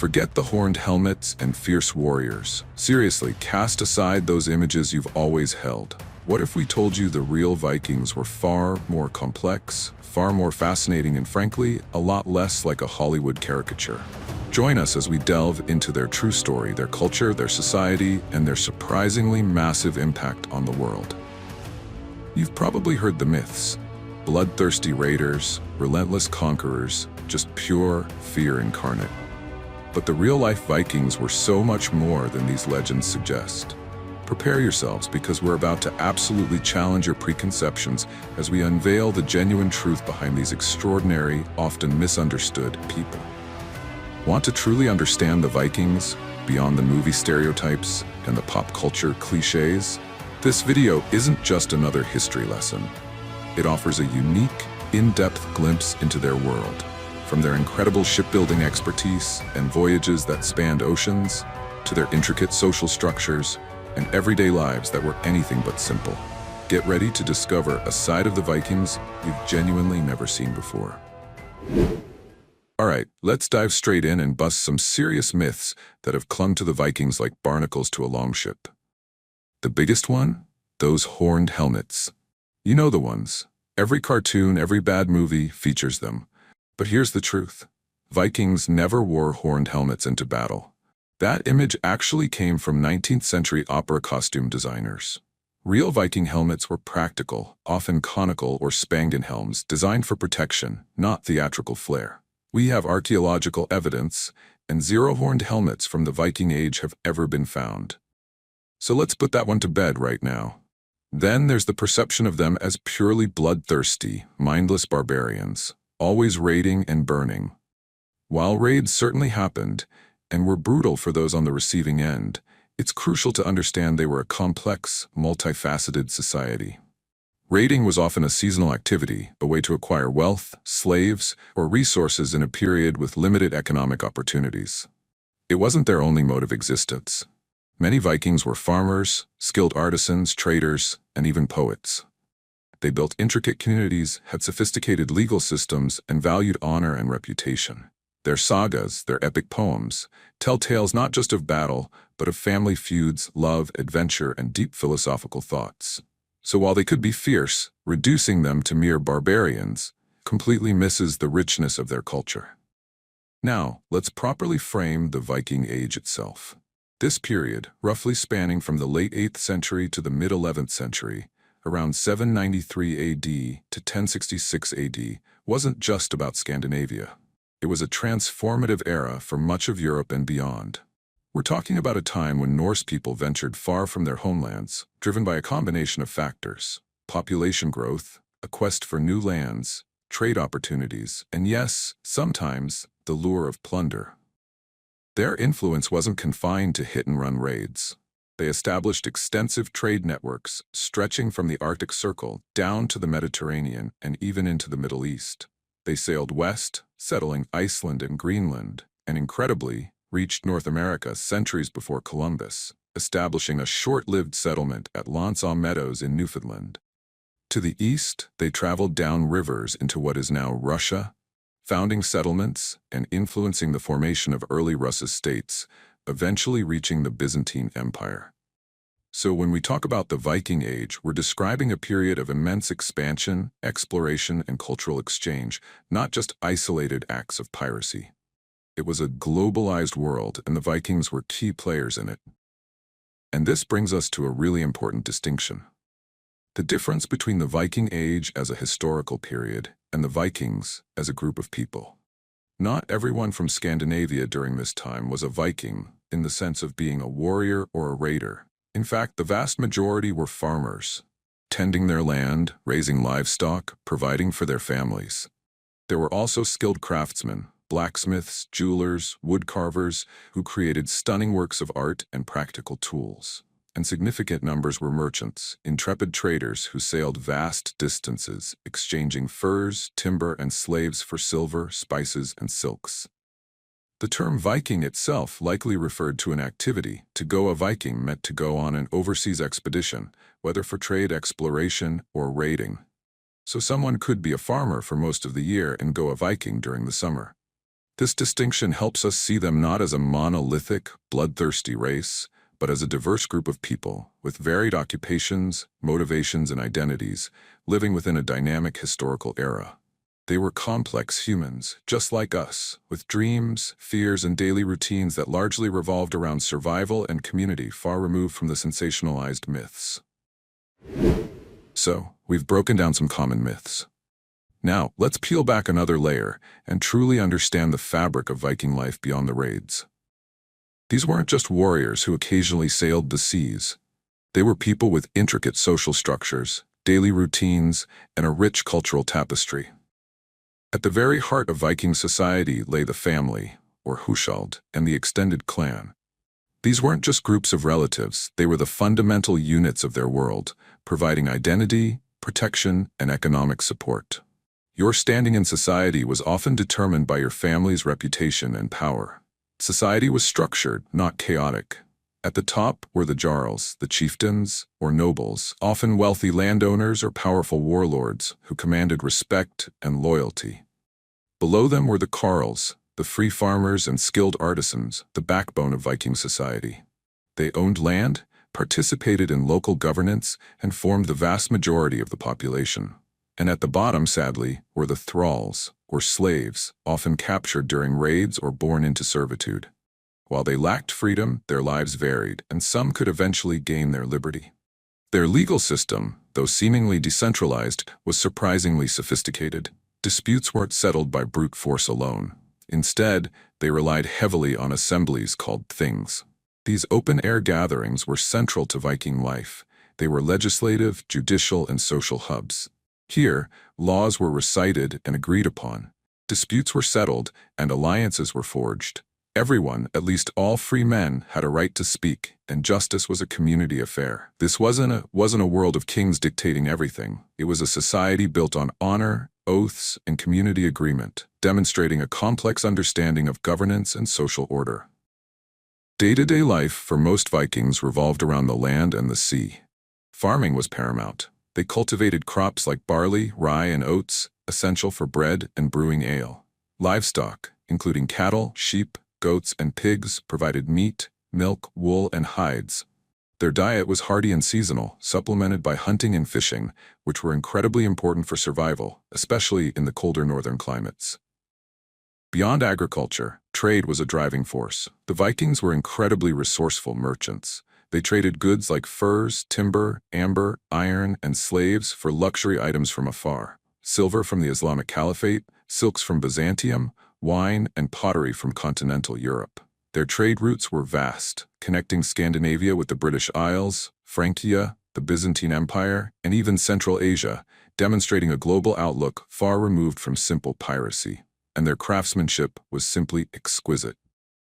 Forget the horned helmets and fierce warriors. Seriously, cast aside those images you've always held. What if we told you the real Vikings were far more complex, far more fascinating, and frankly, a lot less like a Hollywood caricature? Join us as we delve into their true story, their culture, their society, and their surprisingly massive impact on the world. You've probably heard the myths: bloodthirsty raiders, relentless conquerors, just pure fear incarnate. But the real-life Vikings were so much more than these legends suggest. Prepare yourselves, because we're about to absolutely challenge your preconceptions as we unveil the genuine truth behind these extraordinary, often misunderstood people. Want to truly understand the Vikings, beyond the movie stereotypes and the pop culture cliches? This video isn't just another history lesson. It offers a unique, in-depth glimpse into their world. From their incredible shipbuilding expertise and voyages that spanned oceans, to their intricate social structures and everyday lives that were anything but simple. Get ready to discover a side of the Vikings you've genuinely never seen before. Alright, let's dive straight in and bust some serious myths that have clung to the Vikings like barnacles to a longship. The biggest one? Those horned helmets. You know the ones. Every cartoon, every bad movie features them. But here's the truth. Vikings never wore horned helmets into battle. That image actually came from 19th century opera costume designers. Real Viking helmets were practical, often conical or spanged helms designed for protection, not theatrical flair. We have archaeological evidence, and zero horned helmets from the Viking Age have ever been found. So let's put that one to bed right now. Then there's the perception of them as purely bloodthirsty, mindless barbarians, always raiding and burning. While raids certainly happened, and were brutal for those on the receiving end, it's crucial to understand they were a complex, multifaceted society. Raiding was often a seasonal activity, a way to acquire wealth, slaves, or resources in a period with limited economic opportunities. It wasn't their only mode of existence. Many Vikings were farmers, skilled artisans, traders, and even poets. They built intricate communities, had sophisticated legal systems, and valued honor and reputation. Their sagas, their epic poems, tell tales not just of battle, but of family feuds, love, adventure, and deep philosophical thoughts. So while they could be fierce, reducing them to mere barbarians completely misses the richness of their culture. Now, let's properly frame the Viking Age itself. This period, roughly spanning from the late 8th century to the mid-11th century, around 793 AD to 1066 AD, wasn't just about Scandinavia. It was a transformative era for much of Europe and beyond. We're talking about a time when Norse people ventured far from their homelands, driven by a combination of factors: population growth, a quest for new lands, trade opportunities, and yes, sometimes, the lure of plunder. Their influence wasn't confined to hit-and-run raids. They established extensive trade networks, stretching from the Arctic Circle down to the Mediterranean and even into the Middle East. They sailed west, settling Iceland and Greenland, and incredibly, reached North America centuries before Columbus, establishing a short-lived settlement at L'Anse aux Meadows in Newfoundland. To the east, they traveled down rivers into what is now Russia, founding settlements and influencing the formation of early Russian states, eventually reaching the Byzantine Empire. So when we talk about the Viking Age, we're describing a period of immense expansion, exploration, and cultural exchange, not just isolated acts of piracy. It was a globalized world, and the Vikings were key players in it. And this brings us to a really important distinction. The difference between the Viking Age as a historical period and the Vikings as a group of people. Not everyone from Scandinavia during this time was a Viking in the sense of being a warrior or a raider. In fact, the vast majority were farmers, tending their land, raising livestock, providing for their families. There were also skilled craftsmen, blacksmiths, jewelers, woodcarvers, who created stunning works of art and practical tools. And significant numbers were merchants, intrepid traders who sailed vast distances, exchanging furs, timber, and slaves for silver, spices, and silks. The term Viking itself likely referred to an activity. To go a Viking meant to go on an overseas expedition, whether for trade, exploration, or raiding. So someone could be a farmer for most of the year and go a Viking during the summer. This distinction helps us see them not as a monolithic, bloodthirsty race, but as a diverse group of people with varied occupations, motivations, and identities, living within a dynamic historical era. They were complex humans, just like us, with dreams, fears, and daily routines that largely revolved around survival and community, far removed from the sensationalized myths. So, we've broken down some common myths. Now, let's peel back another layer and truly understand the fabric of Viking life beyond the raids. These weren't just warriors who occasionally sailed the seas. They were people with intricate social structures, daily routines, and a rich cultural tapestry. At the very heart of Viking society lay the family, or hushold, and the extended clan. These weren't just groups of relatives, they were the fundamental units of their world, providing identity, protection, and economic support. Your standing in society was often determined by your family's reputation and power. Society was structured, not chaotic. At the top were the jarls, the chieftains, or nobles, often wealthy landowners or powerful warlords who commanded respect and loyalty. Below them were the carls, the free farmers and skilled artisans, the backbone of Viking society. They owned land, participated in local governance, and formed the vast majority of the population. And at the bottom, sadly, were the thralls, or slaves, often captured during raids or born into servitude. While they lacked freedom, their lives varied, and some could eventually gain their liberty. Their legal system, though seemingly decentralized, was surprisingly sophisticated. Disputes weren't settled by brute force alone. Instead, they relied heavily on assemblies called things. These open-air gatherings were central to Viking life. They were legislative, judicial, and social hubs. Here, laws were recited and agreed upon. Disputes were settled, and alliances were forged. Everyone, at least all free men, had a right to speak, and justice was a community affair. This wasn't a world of kings dictating everything. It was a society built on honor, oaths, and community agreement, demonstrating a complex understanding of governance and social order. Day-to-day life for most Vikings revolved around the land and the sea. Farming was paramount. They cultivated crops like barley, rye, and oats, essential for bread and brewing ale. Livestock, including cattle, sheep, goats, and pigs, provided meat, milk, wool, and hides. Their diet was hardy and seasonal, supplemented by hunting and fishing, which were incredibly important for survival, especially in the colder northern climates. Beyond agriculture, trade was a driving force. The Vikings were incredibly resourceful merchants. They traded goods like furs, timber, amber, iron, and slaves for luxury items from afar. Silver from the Islamic Caliphate, silks from Byzantium, wine and pottery from continental Europe. Their trade routes were vast, connecting Scandinavia with the British Isles, Francia, the Byzantine Empire, and even Central Asia, demonstrating a global outlook far removed from simple piracy. And their craftsmanship was simply exquisite.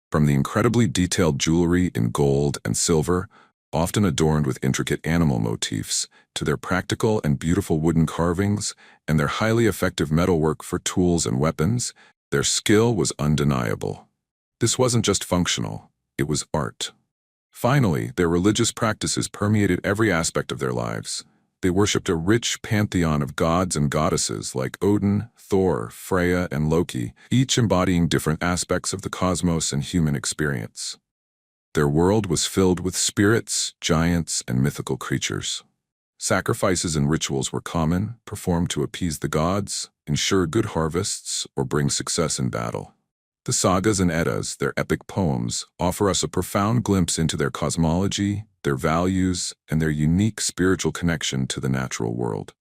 From the incredibly detailed jewelry in gold and silver, often adorned with intricate animal motifs, to their practical and beautiful wooden carvings, and their highly effective metalwork for tools and weapons, their skill was undeniable. This wasn't just functional, it was art. Finally, their religious practices permeated every aspect of their lives. They worshipped a rich pantheon of gods and goddesses like Odin, Thor, Freya, and Loki, each embodying different aspects of the cosmos and human experience. Their world was filled with spirits, giants, and mythical creatures. Sacrifices and rituals were common, performed to appease the gods, ensure good harvests, or bring success in battle. The sagas and Eddas, their epic poems, offer us a profound glimpse into their cosmology, their values, and their unique spiritual connection to the natural world.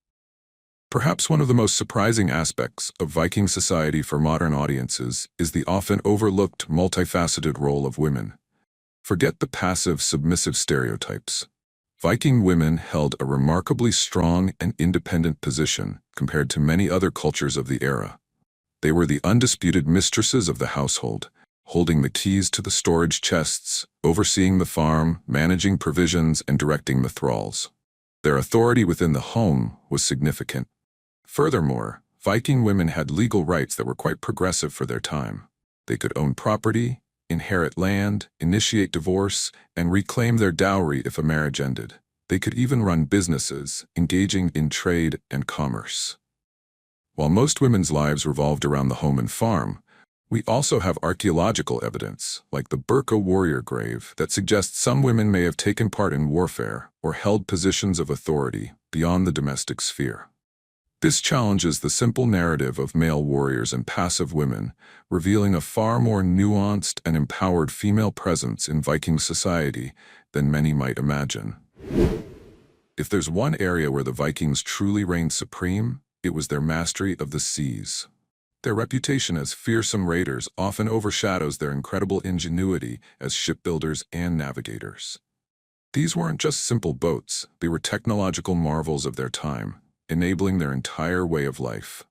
Perhaps one of the most surprising aspects of Viking society for modern audiences is the often overlooked multifaceted role of women. Forget the passive, submissive stereotypes. Viking women held a remarkably strong and independent position compared to many other cultures of the era. They were the undisputed mistresses of the household, holding the keys to the storage chests, overseeing the farm, managing provisions, and directing the thralls. Their authority within the home was significant. Furthermore, Viking women had legal rights that were quite progressive for their time. They could own property, inherit land, initiate divorce, and reclaim their dowry if a marriage ended. They could even run businesses, engaging in trade and commerce. While most women's lives revolved around the home and farm, We also have archaeological evidence, like the Burqa warrior grave, that suggests some women may have taken part in warfare or held positions of authority beyond the domestic sphere. This challenges the simple narrative of male warriors and passive women, revealing a far more nuanced and empowered female presence in Viking society than many might imagine. If there's one area where the Vikings truly reigned supreme, it was their mastery of the seas. Their reputation as fearsome raiders often overshadows their incredible ingenuity as shipbuilders and navigators. These weren't just simple boats, they were technological marvels of their time, enabling their entire way of life.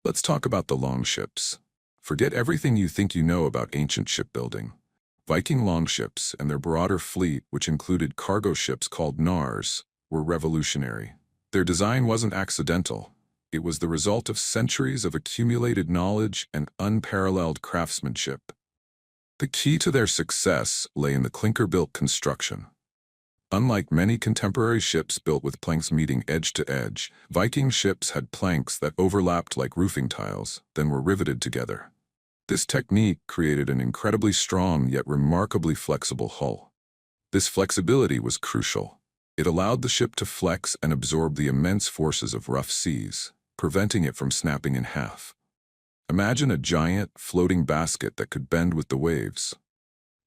Let's talk about the longships. Forget everything you think you know about ancient shipbuilding. Viking longships and their broader fleet, which included cargo ships called knarrs, were revolutionary. Their design wasn't accidental. It was the result of centuries of accumulated knowledge and unparalleled craftsmanship. The key to their success lay in the clinker-built construction. Unlike many contemporary ships built with planks meeting edge to edge, Viking ships had planks that overlapped like roofing tiles, then were riveted together. This technique created an incredibly strong yet remarkably flexible hull. This flexibility was crucial. It allowed the ship to flex and absorb the immense forces of rough seas, preventing it from snapping in half. Imagine a giant, floating basket that could bend with the waves.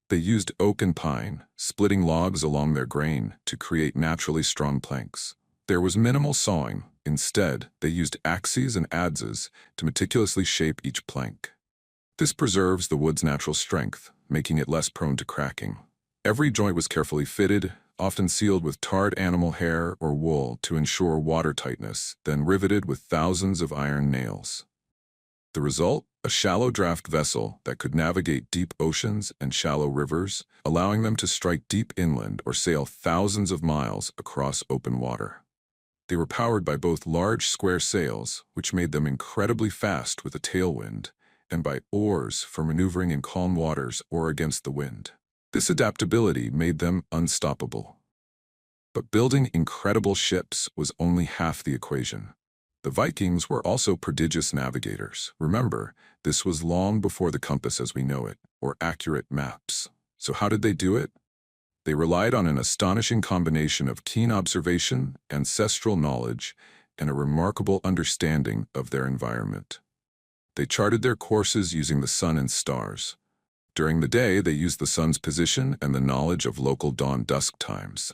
They used oak and pine, splitting logs along their grain to create naturally strong planks. There was minimal sawing. Instead, they used axes and adzes to meticulously shape each plank. This preserves the wood's natural strength, making it less prone to cracking. Every joint was carefully fitted, often sealed with tarred animal hair or wool to ensure watertightness, then riveted with thousands of iron nails. The result? A shallow draft vessel that could navigate deep oceans and shallow rivers, allowing them to strike deep inland or sail thousands of miles across open water. They were powered by both large square sails, which made them incredibly fast with a tailwind, and by oars for maneuvering in calm waters or against the wind. This adaptability made them unstoppable. But building incredible ships was only half the equation. The Vikings were also prodigious navigators. Remember, this was long before the compass as we know it, or accurate maps. So how did they do it? They relied on an astonishing combination of keen observation, ancestral knowledge, and a remarkable understanding of their environment. They charted their courses using the sun and stars. During the day, they used the sun's position and the knowledge of local dawn-dusk times.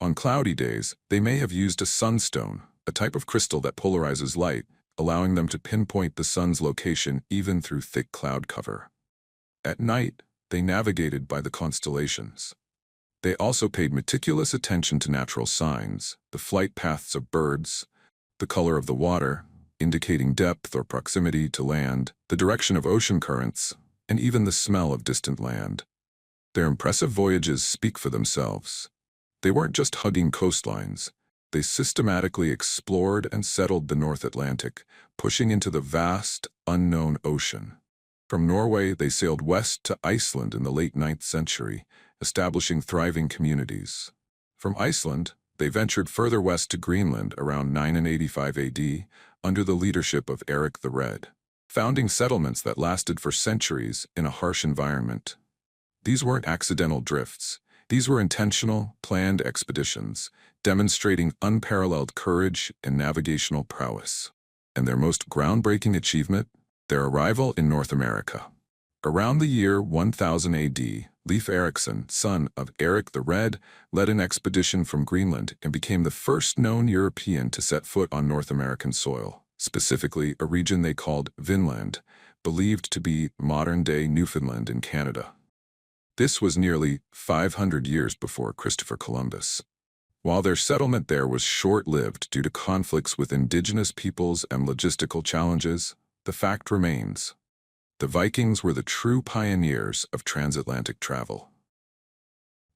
On cloudy days, they may have used a sunstone, a type of crystal that polarizes light, allowing them to pinpoint the sun's location even through thick cloud cover. At night, they navigated by the constellations. They also paid meticulous attention to natural signs, the flight paths of birds, the color of the water, indicating depth or proximity to land, the direction of ocean currents, and even the smell of distant land. Their impressive voyages speak for themselves. They weren't just hugging coastlines. They systematically explored and settled the North Atlantic, pushing into the vast, unknown ocean. From Norway, they sailed west to Iceland in the late 9th century, establishing thriving communities. From Iceland, they ventured further west to Greenland around 985 AD under the leadership of Eric the Red, founding settlements that lasted for centuries in a harsh environment. These weren't accidental drifts. These were intentional, planned expeditions, demonstrating unparalleled courage and navigational prowess. And their most groundbreaking achievement? Their arrival in North America. Around the year 1000 AD, Leif Erikson, son of Eric the Red, led an expedition from Greenland and became the first known European to set foot on North American soil, specifically a region they called Vinland, believed to be modern-day Newfoundland in Canada. This was nearly 500 years before Christopher Columbus. While their settlement there was short-lived due to conflicts with indigenous peoples and logistical challenges, the fact remains: the Vikings were the true pioneers of transatlantic travel.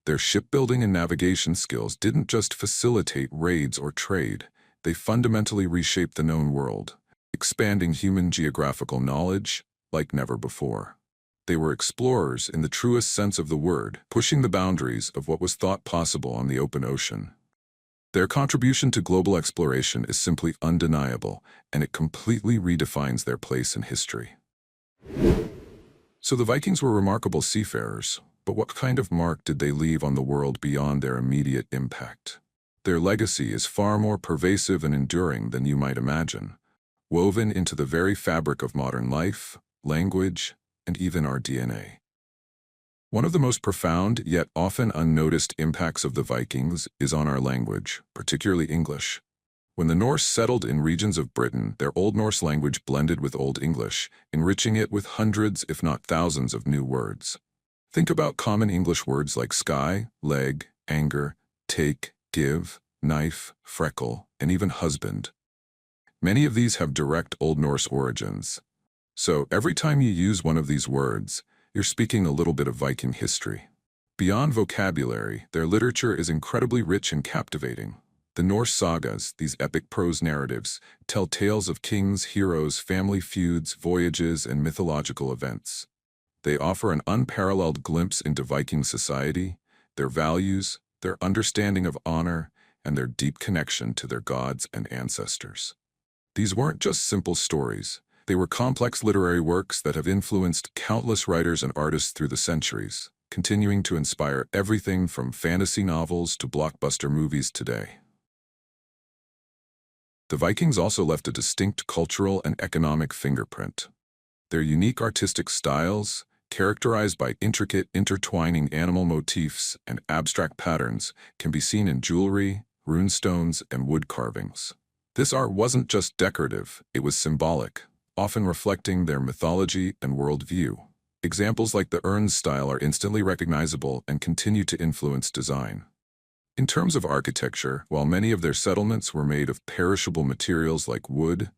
Their shipbuilding and navigation skills didn't just facilitate raids or trade, they fundamentally reshaped the known world, expanding human geographical knowledge like never before. They were explorers in the truest sense of the word, pushing the boundaries of what was thought possible on the open ocean. Their contribution to global exploration is simply undeniable, and it completely redefines their place in history. So the Vikings were remarkable seafarers, but what kind of mark did they leave on the world beyond their immediate impact? Their legacy is far more pervasive and enduring than you might imagine, woven into the very fabric of modern life, language, and even our DNA. One of the most profound, yet often unnoticed impacts of the Vikings is on our language, particularly English. When the Norse settled in regions of Britain, their Old Norse language blended with Old English, enriching it with hundreds, if not thousands, of new words. Think about common English words like sky, leg, anger, take, give, knife, freckle, and even husband. Many of these have direct Old Norse origins. So every time you use one of these words, you're speaking a little bit of Viking history. Beyond vocabulary, their literature is incredibly rich and captivating. The Norse sagas, these epic prose narratives, tell tales of kings, heroes, family feuds, voyages, and mythological events. They offer an unparalleled glimpse into Viking society, their values, their understanding of honor, and their deep connection to their gods and ancestors. These weren't just simple stories. They were complex literary works that have influenced countless writers and artists through the centuries, continuing to inspire everything from fantasy novels to blockbuster movies today. The Vikings also left a distinct cultural and economic fingerprint. Their unique artistic styles, characterized by intricate intertwining animal motifs and abstract patterns, can be seen in jewelry, runestones, and wood carvings. This art wasn't just decorative, it was symbolic, often reflecting their mythology and worldview. Examples like the urn style are instantly recognizable and continue to influence design. In terms of architecture, while many of their settlements were made of perishable materials like wood,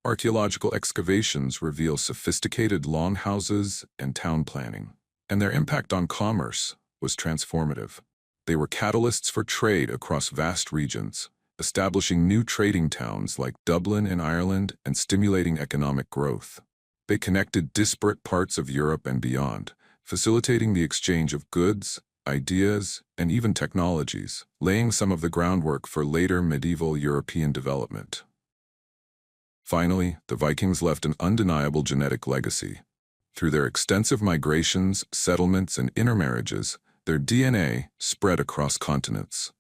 archaeological excavations reveal sophisticated longhouses and town planning, and their impact on commerce was transformative. They were catalysts for trade across vast regions, establishing new trading towns like Dublin in Ireland and stimulating economic growth. They connected disparate parts of Europe and beyond, facilitating the exchange of goods, ideas, and even technologies, laying some of the groundwork for later medieval European development. Finally, the Vikings left an undeniable genetic legacy. Through their extensive migrations, settlements, and intermarriages, their DNA spread across continents.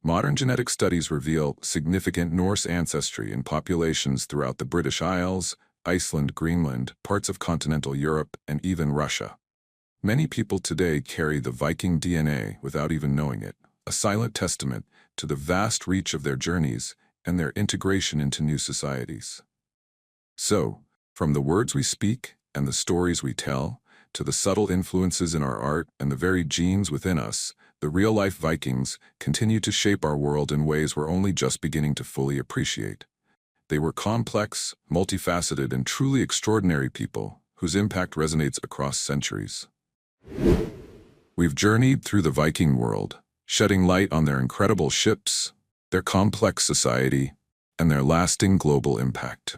Modern genetic studies reveal significant Norse ancestry in populations throughout the British Isles, Iceland, Greenland, parts of continental Europe, and even Russia. Many people today carry the Viking DNA without even knowing it, a silent testament to the vast reach of their journeys and their integration into new societies. So, from the words we speak and the stories we tell, to the subtle influences in our art and the very genes within us, the real-life Vikings continue to shape our world in ways we're only just beginning to fully appreciate. They were complex, multifaceted, and truly extraordinary people whose impact resonates across centuries. We've journeyed through the Viking world, shedding light on their incredible ships, their complex society, and their lasting global impact.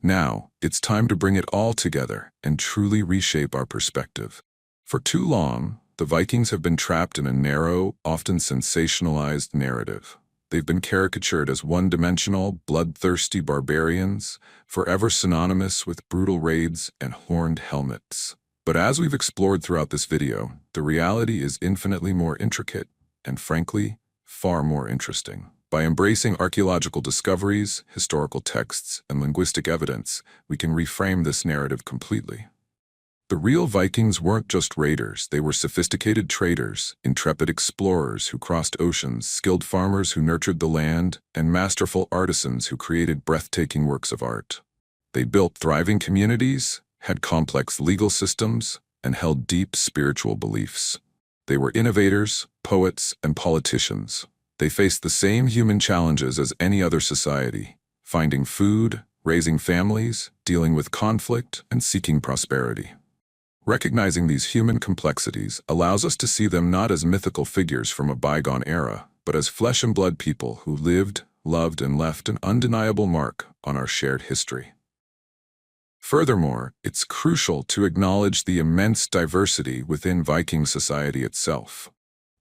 Now, it's time to bring it all together and truly reshape our perspective. For too long, the Vikings have been trapped in a narrow, often sensationalized narrative. They've been caricatured as one-dimensional, bloodthirsty barbarians, forever synonymous with brutal raids and horned helmets. But as we've explored throughout this video, the reality is infinitely more intricate and, frankly, far more interesting. By embracing archaeological discoveries, historical texts, and linguistic evidence, we can reframe this narrative completely. The real Vikings weren't just raiders, they were sophisticated traders, intrepid explorers who crossed oceans, skilled farmers who nurtured the land, and masterful artisans who created breathtaking works of art. They built thriving communities, had complex legal systems, and held deep spiritual beliefs. They were innovators, poets, and politicians. They faced the same human challenges as any other society, finding food, raising families, dealing with conflict, and seeking prosperity. Recognizing these human complexities allows us to see them not as mythical figures from a bygone era, but as flesh and blood people who lived, loved, and left an undeniable mark on our shared history. Furthermore, it's crucial to acknowledge the immense diversity within Viking society itself.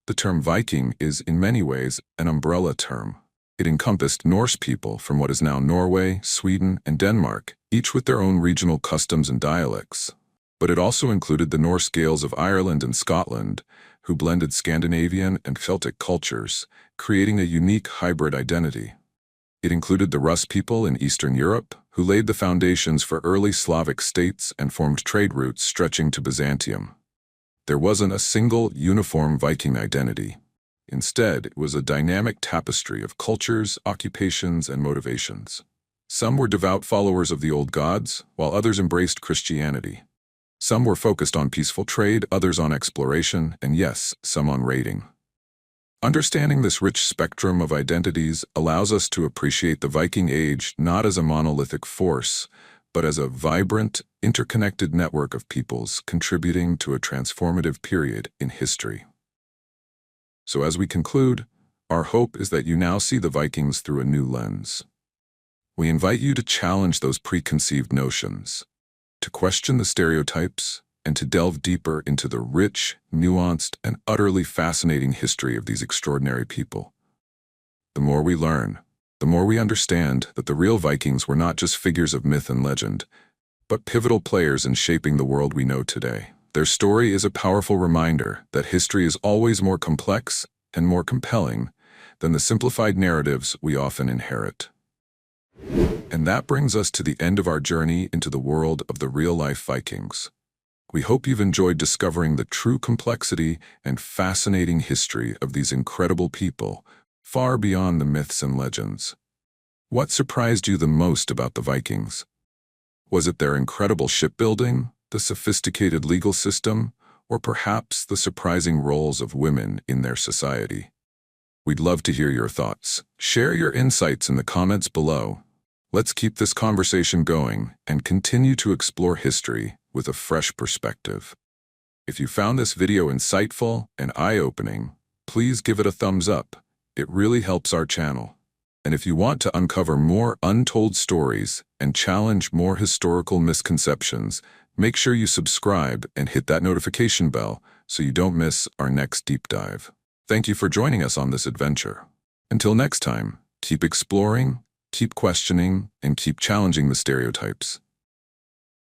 The term Viking is, in many ways, an umbrella term. It encompassed Norse people from what is now Norway, Sweden, and Denmark, each with their own regional customs and dialects. But it also included the Norse Gaels of Ireland and Scotland, who blended Scandinavian and Celtic cultures, creating a unique hybrid identity. It included the Rus people in Eastern Europe, who laid the foundations for early Slavic states and formed trade routes stretching to Byzantium. There wasn't a single, uniform Viking identity. Instead, it was a dynamic tapestry of cultures, occupations, and motivations. Some were devout followers of the old gods, while others embraced Christianity. Some were focused on peaceful trade, others on exploration, and yes, some on raiding. Understanding this rich spectrum of identities allows us to appreciate the Viking Age not as a monolithic force, but as a vibrant, interconnected network of peoples contributing to a transformative period in history. So as we conclude, our hope is that you now see the Vikings through a new lens. We invite you to challenge those preconceived notions, to question the stereotypes, and to delve deeper into the rich, nuanced, and utterly fascinating history of these extraordinary people. The more we learn, the more we understand that the real Vikings were not just figures of myth and legend, but pivotal players in shaping the world we know today. Their story is a powerful reminder that history is always more complex and more compelling than the simplified narratives we often inherit. And that brings us to the end of our journey into the world of the real-life Vikings. We hope you've enjoyed discovering the true complexity and fascinating history of these incredible people, far beyond the myths and legends. What surprised you the most about the Vikings? Was it their incredible shipbuilding, the sophisticated legal system, or perhaps the surprising roles of women in their society? We'd love to hear your thoughts. Share your insights in the comments below. Let's keep this conversation going and continue to explore history with a fresh perspective. If you found this video insightful and eye-opening, please give it a thumbs up. It really helps our channel. And if you want to uncover more untold stories and challenge more historical misconceptions, make sure you subscribe and hit that notification bell so you don't miss our next deep dive. Thank you for joining us on this adventure. Until next time, keep exploring, keep questioning, and keep challenging the stereotypes.